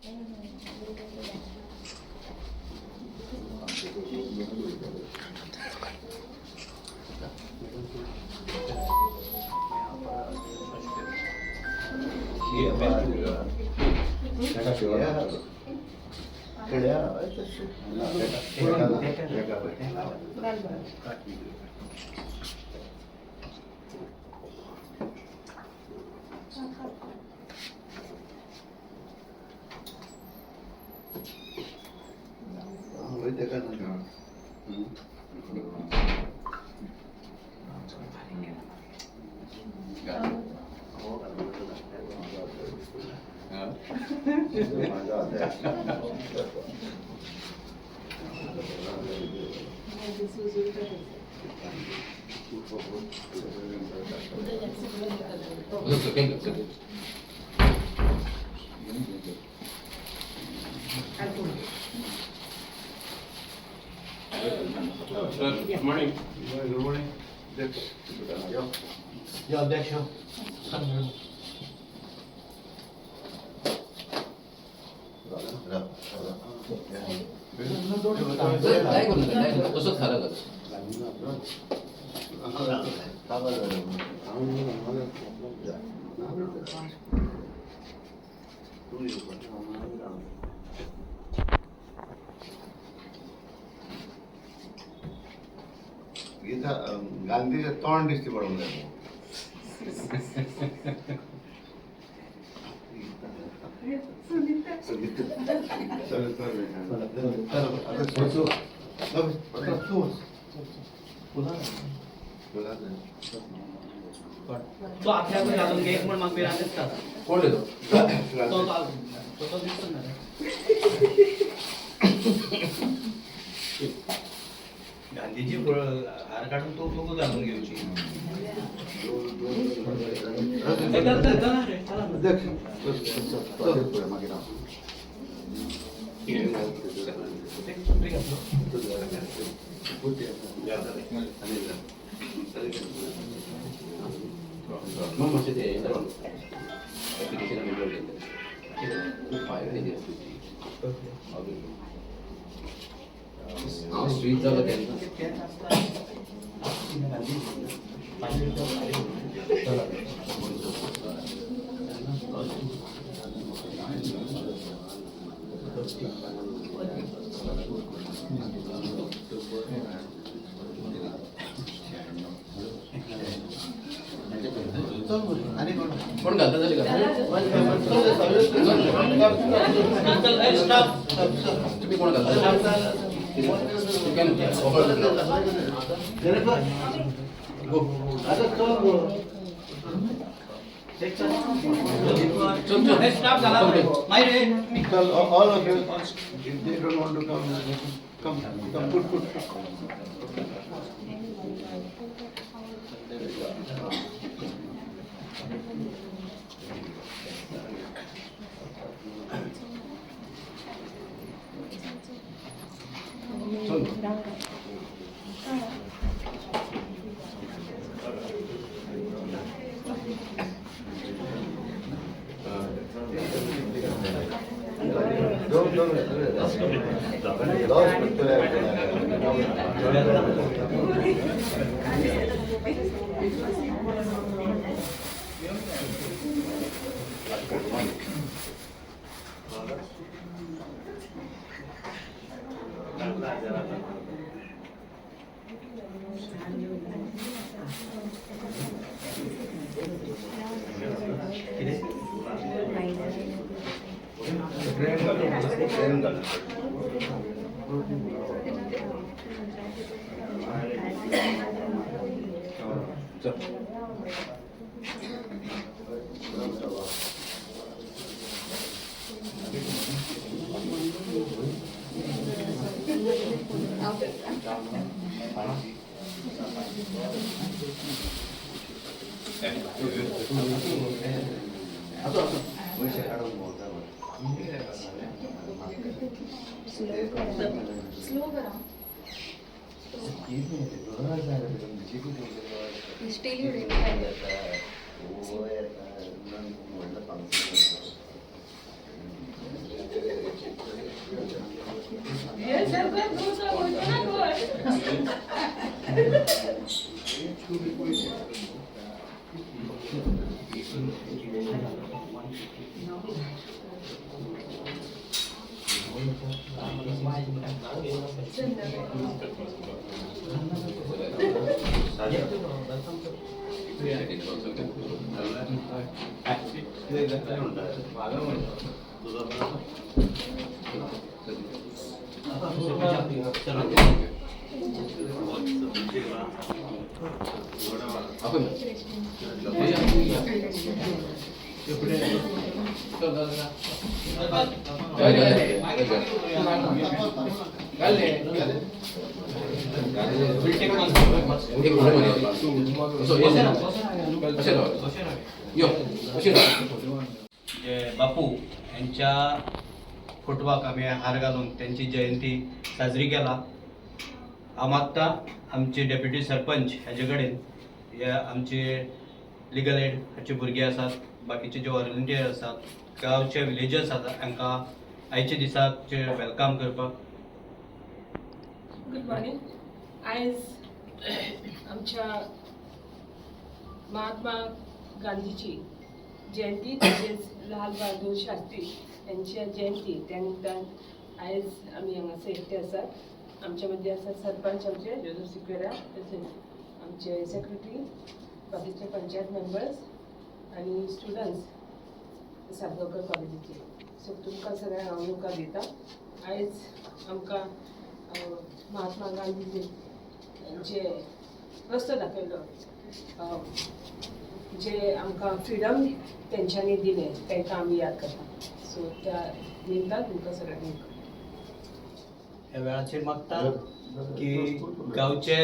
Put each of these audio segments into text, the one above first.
Good morning. Good morning. या अध्यक्ष तसंच झालं गीता गांधीचं तोंड दिसते बरोबर तो आपल्याकडे घालून घे म्हणून मग बिरानेच का कोण येतो तो दिसतो ना गांधीजी हार काढून तो घालून घ्यायची स्वीट झालं कोण घालता झाली का तुम्ही कोण घालता स्टॉप झाला all of you, if they don't want to come, put. आपण जे बापू यांच्या फोटवाक आम्ही हार घालून त्यांची जयंती साजरी केला. आत्ता आमचे डेप्युटी सरपंच हाचे कडेन हे आमचे लिगल एड हाचे भुरगे आसात, बाकीचे जे व्हॉलंटियर आसात, गांवचे विलेजर्स आसात, तांकां आयचे दिसाचे वेलकम करपाक. Good morning. आयज आमच्या महात्मा गांधीची जयंती तशेंच लाल बहादूर शास्त्री यांच्या जयंती त्या निमतान आयज आमी हांगासर एकटे आसात. आमच्या मध्य आसात सरपंच आमचे जोसेफ सिक्वेरा, तशेंच आमचे सेक्रेटरी, बाकीचे पंचायत मेंबर्स आनी स्टुडंट्स सातगांवकर कॉलेजीचे. सो तुमकां सगळ्यांक हांव मुखार दिता. आयज आमकां महात्मा गांधीजी जे रस्तो दाखयलो, जे आमकां फ्रिडम तेंच्यांनी दिलें, तांकां आमी याद करता. सो त्या निमतान तुमकां सगळ्यांक ह्या वेळाचेर मागता की गांवचे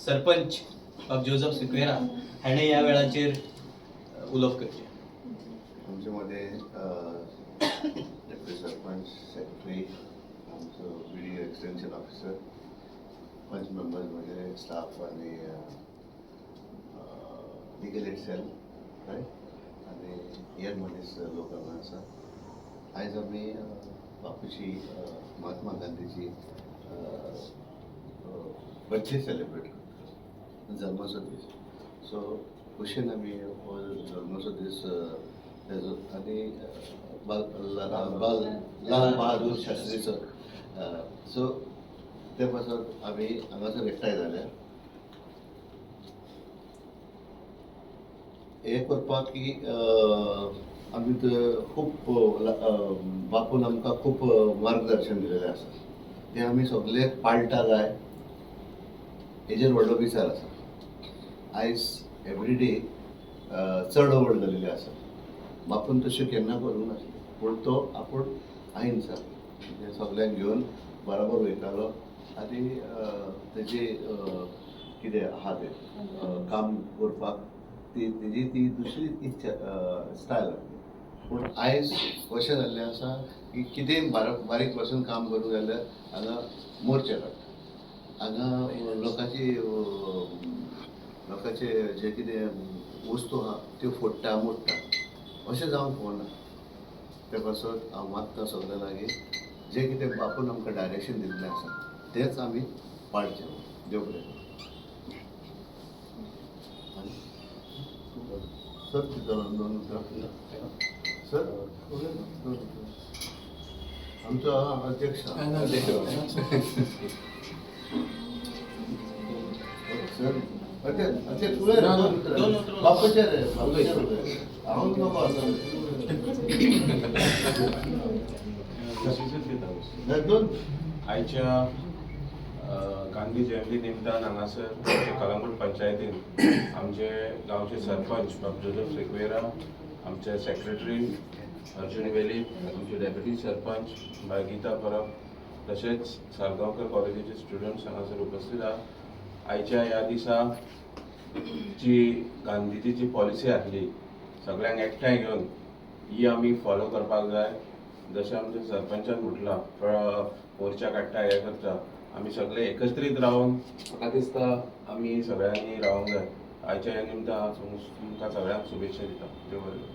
सरपंच बाब जोसेफ सिक्वेरा हाणें ह्या वेळाचेर उलोवप करचें. आमच्यामध्ये डेप्युटी सरपंच, सेक्रेटरी, आमचो व्हिडिओ एक्सटेन्शन ऑफिसर, पंच मेंबर्स म्हणजे स्टाफ आणि लिगल एड सेल रायट आनी हेर मनीस लोक हांगा आसा. आयज आमी बापूची महात्मा गांधीची बर्थडे सेलिब्रेट करता, जल्माचो दीस. सो खुशेन आमी हो जल्माचो दीस आनी लाल बहादूर शास्त्रीचो. सो ते पासून आमी हांगासर एकठांय जाल्यार हे करपाक की आमी खूब बापून आमकां खूब मार्गदर्शन दिलेलें आसा, तें आमी सगळे पाळटा जाय हेजेर व्हडलो विचार आसा. आयज एवरी डे चड व्हड जाल्लेले आसा. बापून तशें केन्ना करूंक नासलें, पूण तो आपूण अहिंसा म्हणजे सगळ्यांक घेवन बरोबर वयतालो आनी तेजे कितें आहा तें काम करपाक तेजी ती दुसरी इच्छा स्टायल आसली. पूण आयज अशें जाल्लें आसा की कितेंय बारीक पासून काम करूंक जाल्यार हांगा मोर्चे काडटा, हांगा लोकांचे जे कितें वस्तू आहा त्यो फोडटा मोडटा, अशें जावंक पडना. ते पासून हांव मागता सगळ्या लागीं जें कितें बापून आमकां डायरेक्शन दिल्लें आसा तेंच आमी पाळचें. देव बरें. सर दोन सर आमचो अध्यक्ष सर अध्यक्ष बापूचे रे हांव नको दोन आयच्या गांधी जयंती निमतान हांगासर कलंगूट पंचायतीन आमचे गांवचे सरपंच बाब जोसेफ सिक्वेरा, आमचे सेक्रेटरी अर्जुन वेली, आमचे डेप्युटी सरपंच बाय गीता परब, तशेंच सालगांवकर कॉलेजीचे स्टुडंट्स हांगासर उपस्थित आहात. आयच्या ह्या दिसा जी गांधीजीची पॉलिसी आसली सगळ्यांक एकठांय घेवन ही आमी फॉलो करपाक जाय. जशें आमच्या सरपंचान म्हटलां मोर्चा काडटा हें करता, आमी सगळे एकत्रीत रावन म्हाका दिसता आमी सगळ्यांनी रावंक जाय. आयच्या ह्या निमतान तुमकां सगळ्यांक शुभेच्छा दिता. देव बरें.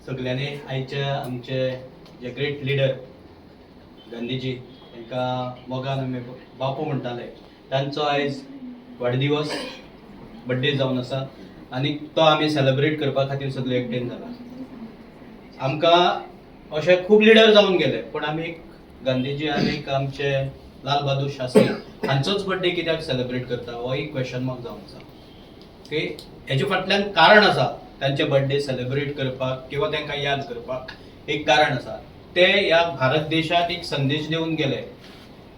सगळ्यांनी आयचे आमचे जे ग्रेट लिडर गांधीजी तांकां मोगान आमी बापू म्हणटाले, तांचो आयज वाडदिवस बर्थडे जावन आसा आनी तो आमी सेलिब्रेट करपा खातीर सगळे एकठांय जाला. आमकां अशे खूब लिडर जावन गेले, पूण आमी गांधीजी आनी आमचे लाल बहादूर शास्त्री हांचोच बर्थडे कित्याक सेलिब्रेट करता हो एक क्वेश्चन मार्क जावन आसा की हेजे फाटल्यान कारण आसा तांचे बर्थडे सेलिब्रेट करपाक किंवा तांकां याद करपाक एक कारण आसा ते ह्या भारत देशाक एक संदेश दिवन गेले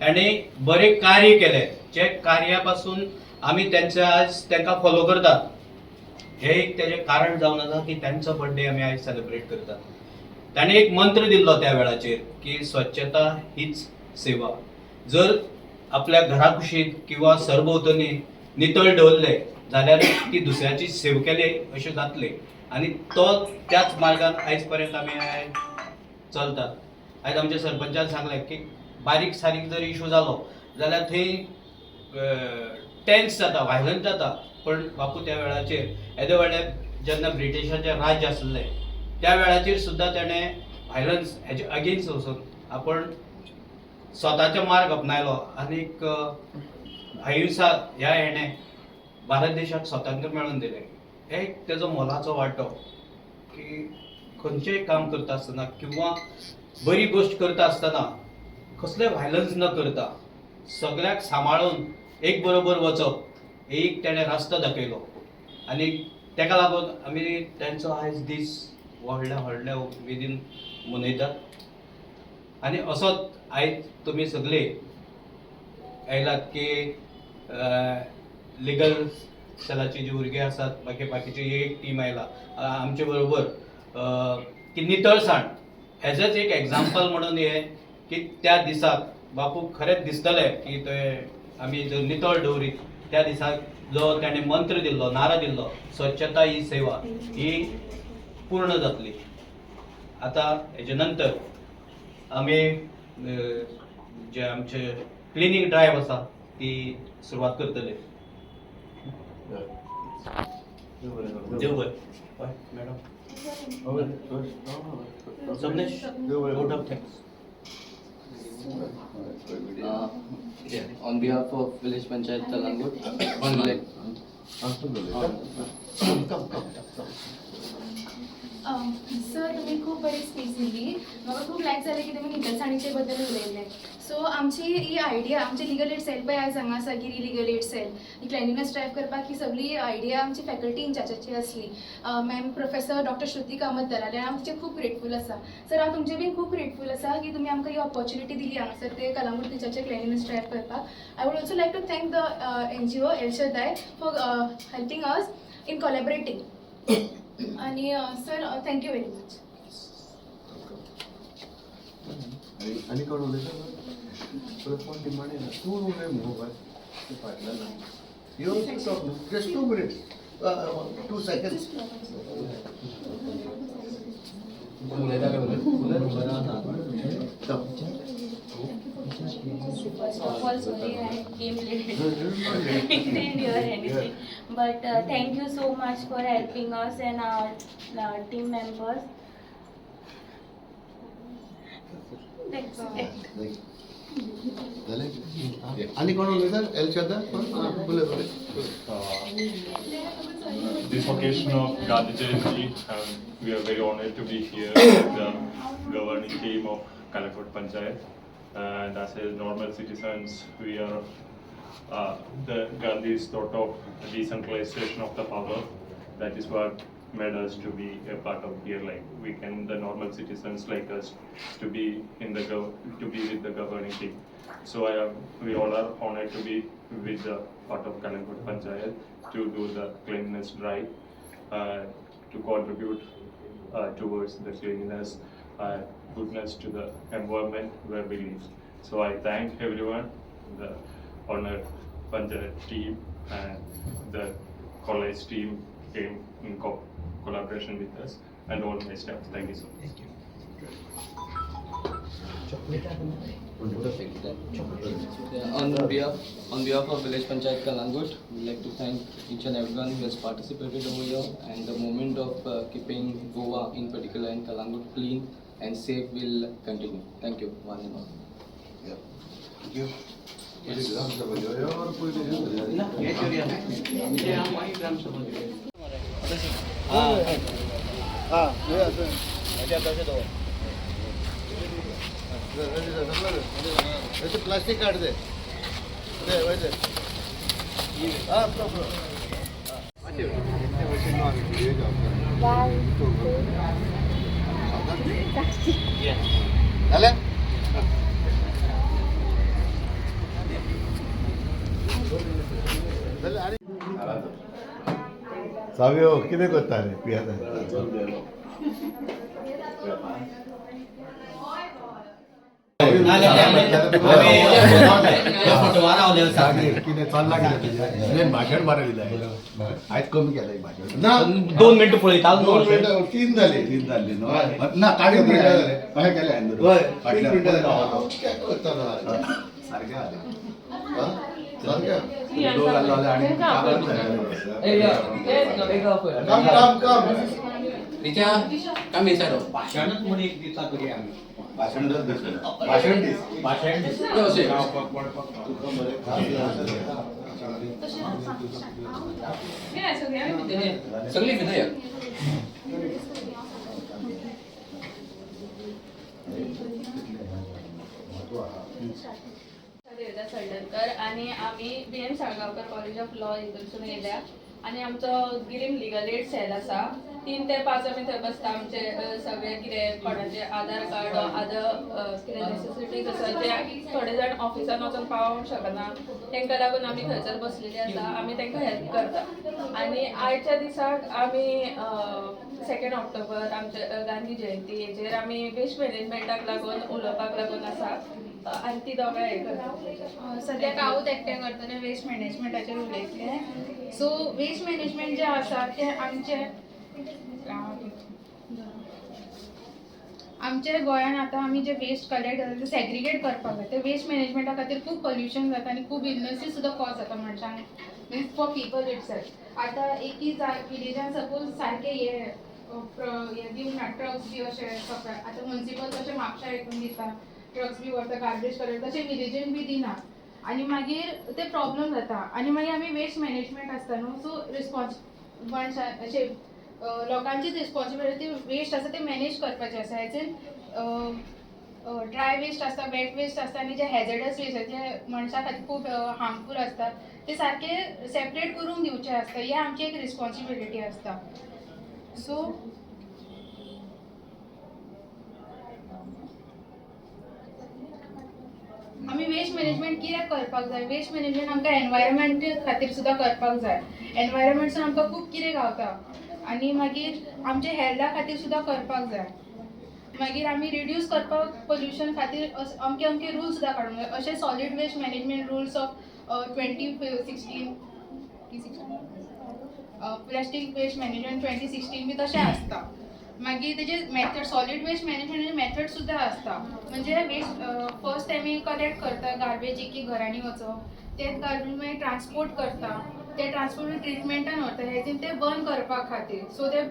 आनी बरें कार्य केले जे कार्या पासून आमी त्यांचे आज तांकां फॉलो करतात हे एक तेजें कारण जावन आसा की त्यांचो बर्थडे आमी आयज सेलिब्रेट करतात. ताणें एक मंत्र दिल्लो त्या वेळाचेर की स्वच्छता हीच सेवा. जर आपल्या घरा कुशीत किंवा सरभोंवतणी नितळ दवरले जाल्यार ती दुसऱ्याची सेव केली अशें जातलें आनी तो त्याच मार्गान आयज पर्यंत आमी चलतात. आयज आमच्या सरपंचान सांगलें की बारीक सारीक जर इशू जालो जाल्यार थंय टेन्स जाता व्हायलंट जाता पण बापू त्या वेळाचेर येदे व्हडले जेन्ना ब्रिटिशाचें राज्य आसलें त्या वेळाचेर सुद्दां ताणें व्हायलन्स हेजे अगेन्स्ट वचून आपण स्वताचे मार्ग अपनायलो आनीक अहिंसा ह्या हेणें भारत देशाक स्वातंत्र्य मेळोवन दिलें. हे एक तेजो मोलाचो वांटो की खंयचेंय काम करता आसतना किंवा बरी गोश्ट करता आसतना कसलें व्हायलन्स न करता सगळ्याक सांबाळून एक बरोबर वचप एक तेणें रस्तो दाखयलो आनी तेका लागून आमी तेंचो आयज दीस व्हडल्या व्हडल्या उमेदीन मनयतात आनी असोच आयज तुमी सगळे आयलात की लिगल सेलाची जी भुरगे आसात बाकीची एक टीम आयला आमचे बरोबर की नितळसाण हेजेच एक एग्जाम्पल म्हणून हे की त्या दिसाक बापू खरेंच दिसतलें की ते आमी जर नितळ दवरीत त्या दिसाक जो ताणें मंत्र दिल्लो नारा दिल्लो स्वच्छता ही सेवा ही पूर्ण जातली. आतां हेजे नंतर आमी जे आमचे क्लिनिंग ड्रायव्ह आसा ती सुरवात करतले. देव बरें. हय मॅडम समनेश vote of thanks. On behalf of Village Panchayat Kalangut, sir तुम्ही खूप बरी स्पीच दिली. म्हाका खूप लायक जालें की तुमी नितळसाणीचे बद्दल उलयलें. सो आमची ही आयडिया आमचे लिगल एड सेल पळय आयज हांगा आसा गिरी लिगल एड सेल ही क्लेनिनेस ड्रायव्ह करपाक ही सगळी आयडिया आमची फॅकल्टी इंचार्जाची आसली. Ma'am professor doctor Shruti Kamat दलाले हांव तिचे खूब ग्रेटफूल आसा. सर हांव तुमचे बीन खूब ग्रेटफूल आसा की तुमी आमकां ही ऑपॉर्च्युनिटी दिली हांगासर ते कलांगूट तिच्याचे क्लेनिनेस ड्रायव्ह करपाक. I would also like to thank the NGO El Shaddai for helping us in collaborating. आणि सर थँक्यू व्हेरी मच. आणि कोण उलयता परत कोण डिमांड येना तूं उलय मोबायल ते फाटल्यान यो just 2 minutes 2 seconds. First of all, sorry I came late. Didn't hear anything. But thank you so much for helping us and our team members. That's it. झाले आणि कोण उलयता एल शदा बोले बोले. This occasion of Gandhi Jayanti, we are very honored to be here with the governing team of Kalangut Panchayat. And as a normal citizens, we are the Gandhi's thought of decentralization of the power. That is what made us to be a part of here. Like we can, the normal citizens like us, to be in the to be with the governing team. So we all are honored to be with the part of Kalangut Panchayat to do the cleanliness drive, to contribute towards the cleanliness, goodness to the environment where we live. So I thank everyone, the honored Panchayat team and the college team came in collaboration with us and all my staff. Thank you so much. on behalf of Village Panchayat Kalangut, we'd like to thank each and everyone who has participated over here, and the moment of keeping Goa in particular and Kalangut clean and safe will continue. Thank you, one and all. Thank you. ग्राम सभा यो और कोई नहीं ना हे करूया म्हणजे आम्ही ग्राम सभा हां हे असं म्हणजे तसे तो प्लास्टिक काढ दे हा झालं साव्यो कितें करता रे पियाता कितें चल्ला कितें भाशण बरें दिलें आयज कमी केलें भाशण ना 2 मिनिटं पळयता 2 मिनिटं 3 जाली न्हू ना काडून कशें केलें हांवें फाटल्यान सारकें भाशणच म्हणून एक दिसा करूया आमी भाशण भाशण दीस भाशण सगळी भितर देवदास सळदरकर आणि आम्ही BM Salgaonkar college of law हितून येयल्या आणि आमचो गिरीम लिगल एड सेल आसा 3 ते 5 आमी थंय बसता आमचे सगळे कितें कोणाचे आधार कार्ड आदर कितें नेसेसिटीज आसा ते थोडे जाण ऑफिसान वचून पावोंक शकना तांकां लागून आमी थंयसर बसलेली आसा आमी तांकां हेल्प करता आनी आयच्या दिसाक आमी 2 ऑक्टोबर आमचे गांधी जयंती हेचेर आमी वेस्ट मॅनेजमेंटाक लागून उलोवपाक लागून आसा आनी ती दोगांय हे करता सद्याक हांवूच एकटें करतलें वेस्ट मॅनेजमेंटाचेर उलयतलें सो वेस्ट मॅनेजमेंट जें आसा तें आमच्या गोंयांत आतां आमी जे वेस्ट कलेक्ट करता ते सेग्रिगेट करपाक जाय ते वेस्ट मॅनेजमेंटा खातीर खूब पोल्युशन जाता आनी खूब इलनेसीस सुद्दां कॉज जाता मनशांक मीन्स फॉर पीपल इटसेल्फ आतां एकी विलेजान सपोज सारके हे दिवना ट्रक्स बी अशे सकाळ आतां मुन्सिपल कशें म्हापशा हितून दिता ट्रक्स बी व्हरता गार्बेज कलेक्ट तशें विलेजीन बी दिना आनी मागीर ते प्रॉब्लम जाता आनी मागीर आमी वेस्ट मॅनेजमेंट आसता न्हू सो रिस्पॉन्स अशे लोकांचीच रिस्पॉन्सिबिलिटी वेस्ट आसा ते मॅनेज करपाचें आसा एज इन ड्राय वेस्ट आसता वेट वेस्ट आसता आनी जे हॅझर्डस वेस्ट आसा जे मनशा खातीर खूब हार्मफूल आसता ते सारके सेपरेट करून दिवचे आसता ही आमची एक रिस्पॉन्सिबिलिटी आसता सो आमी वेस्ट मॅनेजमेंट कित्याक करपाक जाय वेस्ट मॅनेजमेंट आमकां एनवायरमेंट खातीर सुद्दां करपाक जाय एनवायरमेंटसून आमकां खूब कितें गावता आनी मागीर आमचे हेल्था खातीर सुद्दां करपाक जाय मागीर आमी रिड्यूस करपाक पोल्युशन खातीर अमके अमके रूल्स सुद्दां काडूंक जाय अशे solid waste management rules of 2016 plastic waste management 2016 बी तशें आसता मागीर तेजे मेथड सॉलीड वेस्ट मॅनेजमेंटाचे मेथड सुद्दां आसता म्हणजे वेस्ट फर्स्ट आमी कलेक्ट करता गार्बेज एक घरांनी वचप तेच गार्बेज मागीर ट्रान्सपोर्ट करता ते ट्रान्सपोर्ट ट्रिटमेंटान व्हरता हेजेन ते बर्न करपा खातीर सो ते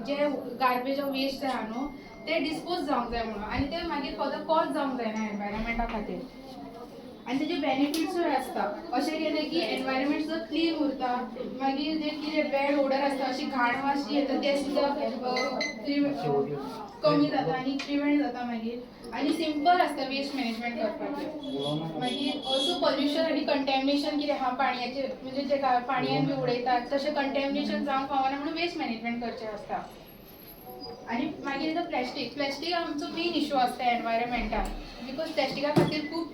जे गार्बेज ऑफ वेस्ट आहा न्हू ते डिस्पोज जावंक जाय म्हणून आनी ते मागीर फर्दर कॉज जावंक जायना एनवायरमेंटा खातीर आनी तेजे बेनिफिट्सूय आसता अशें केलें की एनवायरमेंट सुद्दां क्लीन उरता मागीर जे कितें बॅड ओडर आसता अशी घाण वास जी येता ते सुद्दां कमी जाता आनी प्रिवेंट जाता मागीर आनी सिंपल आसता वेस्ट मॅनेजमेंट करपाचें मागीर ऑल्सो पोल्युशन आनी कंटॅमिनेशन कितें आहा पाणयाचें म्हणजे जे पाणयान बी उडयतात तशें कंटॅमिनेशन जावंक फावना म्हणून वेस्ट मॅनेजमेंट करचें आसता आनी मागीर येता प्लास्टीक आमचो मेन इशू आसता एनवायरमेंटान बिकॉज प्लास्टिका खातीर खूब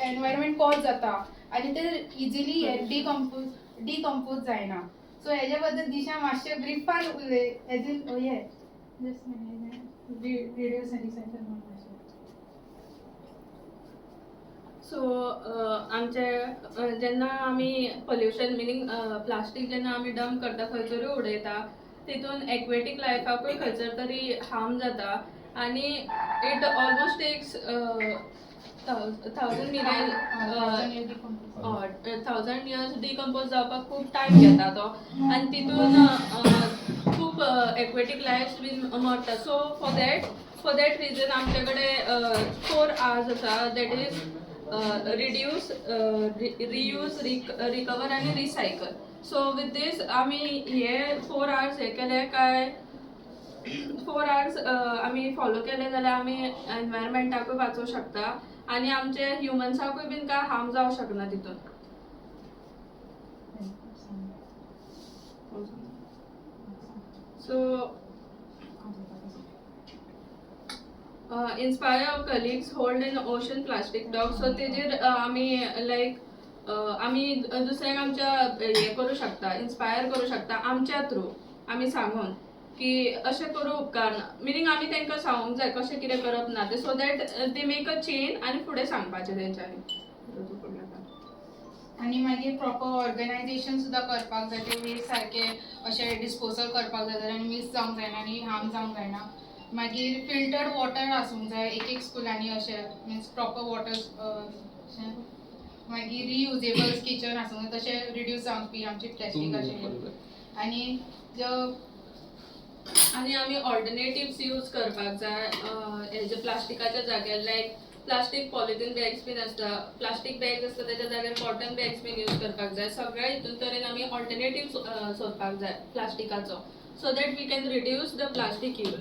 एनवायरमेंट कॉज जाता आनी ते इजिली डिकम्पोज जायना सो हेज्या बद्दल दिशा मातशें ब्रिफान उलय एज इन हे रिड्यूस आनी सो आमचे जेन्ना आमी पोल्युशन मिनींग प्लास्टीक जेन्ना आमी डंप करता खंयसरूय उडयता तितून एक्वेटीक लायफाकूय खंयसर तरी हार्म जाता आनी it almost takes 1000 years decompose जावपाक खूब टायम घेता तो आनी तितून खूब एक्वेटीक लायफ्स बीन मरता सो फॉर दॅट रिजन आमचे कडेन 4 hours आसा that is reduce reuse recover आनी रिसायकल सो विथ दीस आमी हे 4 hours हे केले काय 4 hours आमी फॉलो केले जाल्यार आमी एनवायरमेंटाकूय वाचोवंक शकता आनी आमचे ह्युमन्साकूय बीन काय हार्म जावंक शकना तितून. So inspire our colleagues hold an ocean plastic dog. So तेजेर आमी लायक आमी दुसऱ्यांक आमच्या हे करू शकता, इन्स्पायर करू शकता आमच्या थ्रू आमी सांगून की अशें करूं उपकारना. मिनींग आमी तांकां सांगूंक जाय कशें कितें करप ना तें, so that they make a change आनी फुडें सांगपाचें तेंच्यांनी. आनी मागीर प्रॉपर ऑर्गनायझेशन सुद्दां करपाक जाय, ते वेस्ट सारके अशें डिस्पोजल करपाक जाय जाल्यार मिस जावंक जायना आनी हार्म जावंक जायना. मागीर फिल्टर्ड वॉटर आसूंक जाय एक स्कुलांनी अशें मिन्स प्रॉपर वॉटर. मागीर रियुजेबल किचन आसूंक जाय तशें रिड्यूस जावंक बी आमची प्लॅस्टिकाचे. आनी आमी ऑल्टरनेटिव्स यूज करपाक जाय हेजे प्लास्टिकाच्या जाग्यार. लायक प्लास्टीक पॉलिथीन बॅग्स बीन आसता, प्लास्टीक बॅग्स आसता तेच्या जाग्यार कॉटन बॅग्स बीन यूज करपाक जाय. सगळ्या हितून तरेन आमी ऑल्टरनेटीव सोदपाक जाय प्लास्टिकाचो, so that we can reduce the plastic use.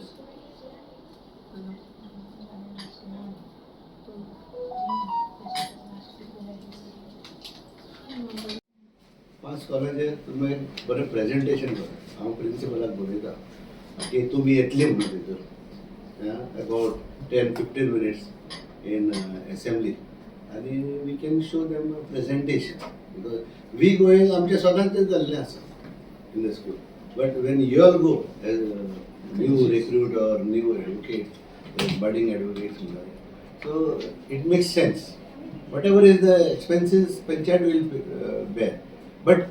पांच कॉलेजे तुमी बरें प्रेजेंटेशन कर. हांव प्रिंसिपलाक बरयता की तुमी येतली म्हणून भितर अबाउट 10-15 minutes in assembly आणि we can show them presentation. Because we going आमच्या सगळ्यांचें जाल्लें आसा in the school. But when you all go as new recruit or new advocate, budding advocates, so it makes sense. Whatever is the expenses, panchayat will bear. But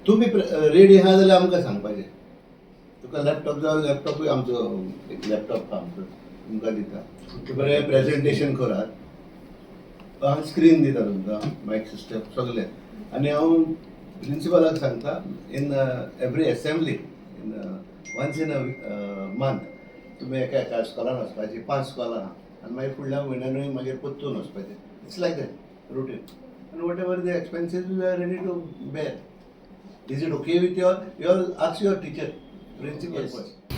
तुम्ही ready आहा जाल्यार आमकां सांगपाचें. तुका laptop जाय लॅपटॉपूय आमचो एक लॅपटॉप आमचो तुमकां दिता. बरें प्रेजेंटेशन करात, हांव स्क्रीन दिता तुमकां, मायक सिस्टम सगळें. आनी हांव प्रिंसिपलाक सांगता in every assembly in once in a month तुमी एका एका स्कॉलान वचपाची. 5 स्कॉलां आहा आनी मागीर फुडल्या म्हयन्यानूय मागीर परतून वचपाचें. It's like that routine. And whatever the expenses we are ready to bear. Is it okay with you all? You all ask your teacher, principal first.